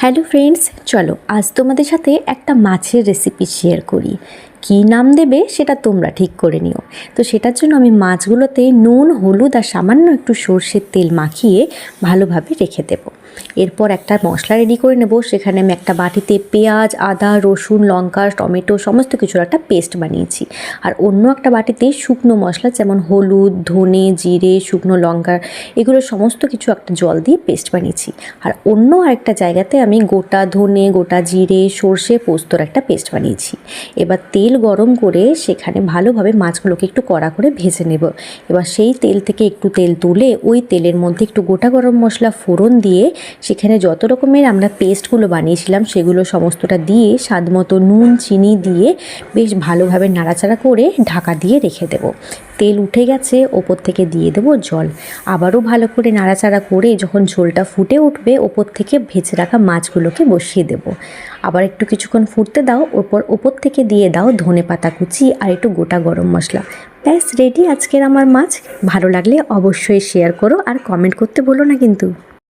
Hello friends, চলো আজ তোমাদের সাথে একটা মাছের রেসিপি শেয়ার করি। কী নাম দেবে সেটা তোমরা ঠিক করে নিও। তো সেটার জন্য আমি মাছগুলোতে নুন, হলুদ আর সামান্য একটু সর্ষের তেল মাখিয়ে ভালোভাবে রেখে দেবো। এরপর একটা মশলা রেডি করে নেব। সেখানে আমি একটা বাটিতে পেঁয়াজ, আদা, রসুন, লঙ্কা, টমেটো সমস্ত কিছুর একটা পেস্ট বানিয়েছি। আর অন্য একটা বাটিতে শুকনো মশলা যেমন হলুদ, ধনে, জিরে, শুকনো লঙ্কা এগুলো সমস্ত কিছু একটা জল দিয়ে পেস্ট বানিয়েছি। আর অন্য আরেকটা জায়গাতে আমি গোটা ধনে, গোটা জিরে, সর্ষে, পোস্তর একটা পেস্ট বানিয়েছি। এবার তেল গরম করে সেখানে ভালোভাবে মাছগুলোকে একটু কড়া করে ভেজে নেব। এবার সেই তেল থেকে একটু তেল তুলে ওই তেলের মধ্যে একটু গোটা গরম মশলা ফোড়ন দিয়ে সেখানে যত রকমের আমরা পেস্টগুলো বানিয়েছিলাম সেগুলো সমস্তটা দিয়ে স্বাদ মতো নুন, চিনি দিয়ে বেশ ভালোভাবে নাড়াচাড়া করে ঢাকা দিয়ে রেখে দেব। তেল উঠে গেছে, ওপর থেকে দিয়ে দেবো জল। আবারও ভালো করে নাড়াচাড়া করে যখন ঝোলটা ফুটে উঠবে ওপর থেকে ভেজে রাখা মাছগুলোকে বসিয়ে দেব। আবার একটু কিছুক্ষণ ফুটতে দাও, ওপর থেকে দিয়ে দাও ধনেপাতা কুচি আর একটু গোটা গরম মশলা। ব্যাস রেডি আজকের আমার মাছ। ভালো লাগলে অবশ্যই শেয়ার করো আর কমেন্ট করতে ভুলো না কিন্তু।